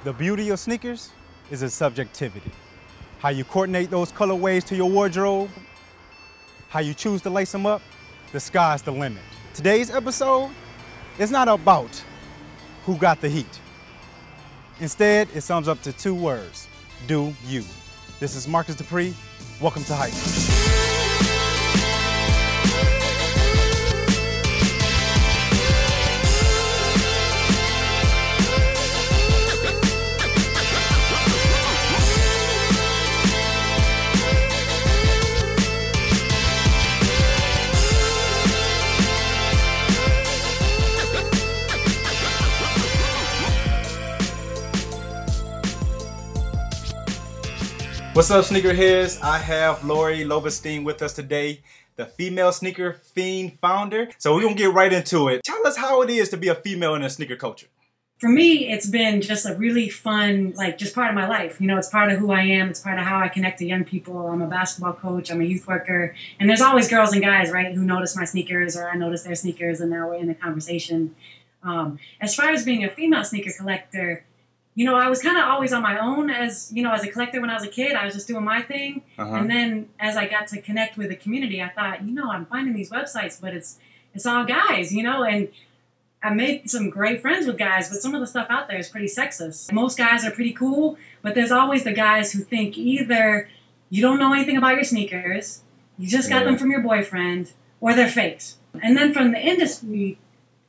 The beauty of sneakers is its subjectivity. How you coordinate those colorways to your wardrobe, how you choose to lace them up, the sky's the limit. Today's episode is not about who got the heat. Instead, it sums up to two words: do you. This is Marcus Dupree. Welcome to Hype. What's up, sneakerheads? I have Lori Lobenstine with us today, the female sneaker fiend founder. So we're gonna get right into it. Tell us how it is to be a female in a sneaker culture. For me, it's been just a really fun, just part of my life. You know, it's part of who I am. It's part of how I connect to young people. I'm a basketball coach. I'm a youth worker. And there's always girls and guys, right, who notice my sneakers or I notice their sneakers, and now we're in a conversation. As far as being a female sneaker collector, you know, I was kind of always on my own as a collector when I was a kid. I was just doing my thing. And then as I got to connect with the community, I thought, I'm finding these websites, but it's all guys, and I made some great friends with guys, but some of the stuff out there is pretty sexist. Most guys are pretty cool, but there's always the guys who think either you don't know anything about your sneakers, you just got them from your boyfriend, or they're fakes. And then from the industry,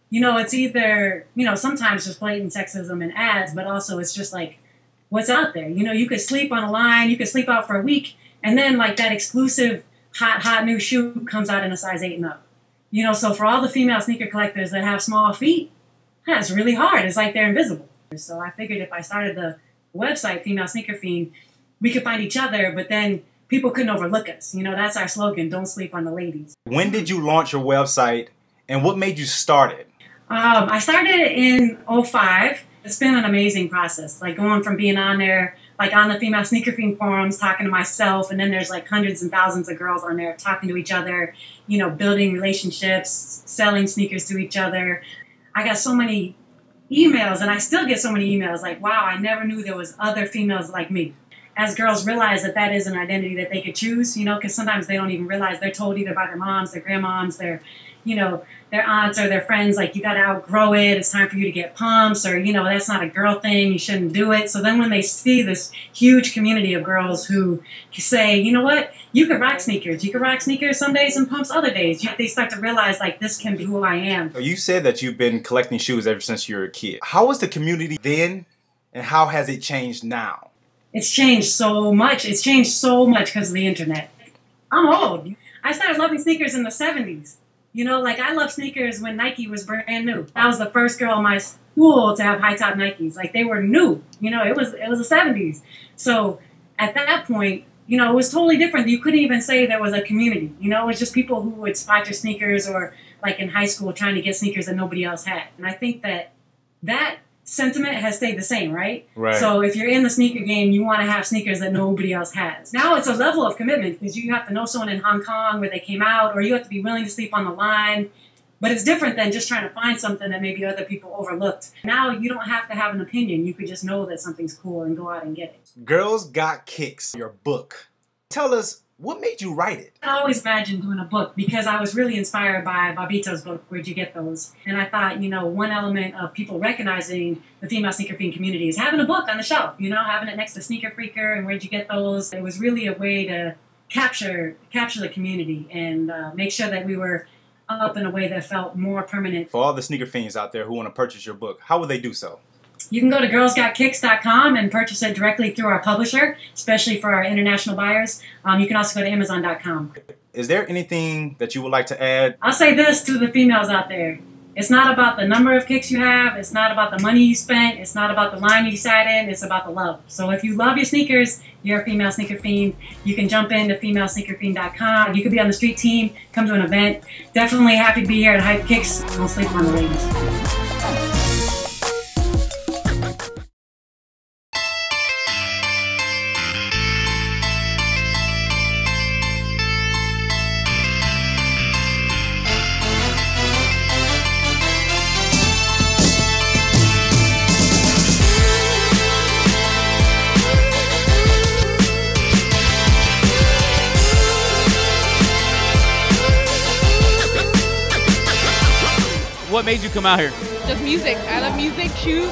it's either, sometimes just blatant sexism in ads, but also it's just like what's out there. You could sleep on a line, you could sleep out for a week, and then like that exclusive hot new shoe comes out in a size 8 and up. So for all the female sneaker collectors that have small feet, that's really hard. It's like they're invisible. So I figured if I started the website, Female Sneaker Fiend, we could find each other, but then people couldn't overlook us. That's our slogan, don't sleep on the ladies. When did you launch your website, and what made you start it? I started in 2005. It's been an amazing process, like going from being on there, like on the Female Sneaker Fiend forums, talking to myself, and then there's like hundreds and thousands of girls on there talking to each other, building relationships, selling sneakers to each other. I got so many emails, and I still get so many emails like, wow, I never knew there was other females like me. As girls realize that is an identity that they could choose, because sometimes they don't even realize. They're told either by their moms, their grandmoms, their aunts or their friends, like, you got to outgrow it. It's time for you to get pumps, or, that's not a girl thing. You shouldn't do it. So then when they see this huge community of girls who say, you know what, you could rock sneakers. You could rock sneakers some days and pumps other days. They start to realize, like, this can be who I am. You said that you've been collecting shoes ever since you were a kid. How was the community then, and how has it changed now? It's changed so much. It's changed so much because of the internet. I'm old. I started loving sneakers in the 70s. I loved sneakers when Nike was brand new. I was the first girl in my school to have high-top Nikes. Like, they were new. It was the 70s. So at that point, it was totally different. You couldn't even say there was a community. It was just people who would spot your sneakers, or like in high school trying to get sneakers that nobody else had. And I think that sentiment has stayed the same, right? So if you're in the sneaker game, you want to have sneakers that nobody else has. Now it's a level of commitment, because you have to know someone in Hong Kong where they came out, or you have to be willing to sleep on the line. But it's different than just trying to find something that maybe other people overlooked. Now you don't have to have an opinion. You could just know that something's cool and go out and get it. Girls Got Kixx, your book. Tell us, what made you write it? I always imagined doing a book because I was really inspired by Bobito's book, Where'd You Get Those? And I thought, one element of people recognizing the female sneaker fiend community is having a book on the shelf, having it next to Sneaker Freaker and Where'd You Get Those? It was really a way to capture the community and make sure that we were up in a way that felt more permanent. For all the sneaker fiends out there who want to purchase your book, how would they do so? You can go to girlsgotkixx.com and purchase it directly through our publisher, especially for our international buyers. You can also go to amazon.com. Is there anything that you would like to add? I'll say this to the females out there. It's not about the number of kicks you have. It's not about the money you spent. It's not about the line you sat in. It's about the love. So if you love your sneakers, you're a female sneaker fiend. You can jump into femalesneakerfiend.com. You could be on the street team, come to an event. Definitely happy to be here at Hype Kixx. Don't sleep on the ladies. What made you come out here? Just music. I love music, shoes.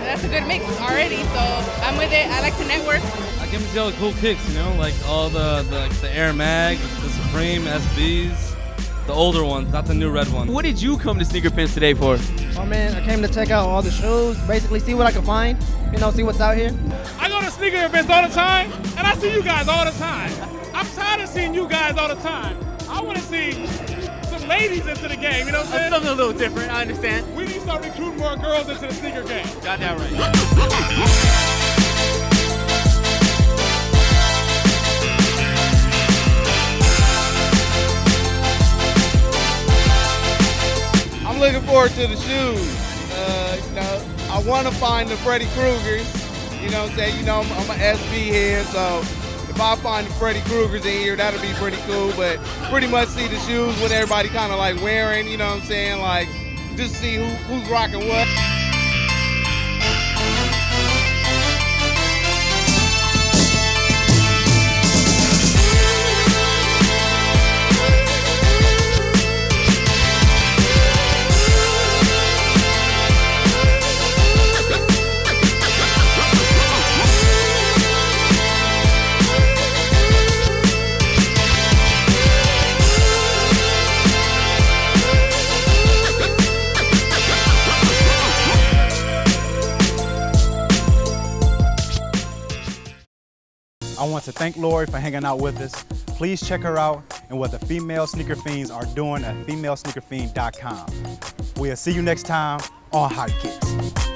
That's a good mix already, so I'm with it. I like to network. I came to see all the cool kicks, you know, like all the Air Mag, the Supreme, SBs, the older ones, not the new red ones. What did you come to Sneaker Pimps today for? Oh man, I came to check out all the shoes, basically see what I can find, you know, see what's out here. I go to sneaker events all the time, and I see you guys all the time. I'm tired of seeing you guys all the time. I want to see some ladies into the game, you know what I'm saying? Something a little different, I understand. We need to start recruiting more girls into the sneaker game. Got that right. I'm looking forward to the shoes. You know, I want to find the Freddy Kruegers. You know what I'm saying? You know, I'm an SB head, so if I find the Freddy Kruegers in here, that'll be pretty cool. But pretty much see the shoes, what everybody kind of like wearing. You know what I'm saying? Like, just see who's rocking what. I want to thank Lori for hanging out with us. Please check her out and what the female sneaker fiends are doing at femalesneakerfiend.com. We'll see you next time on Hype Kixx.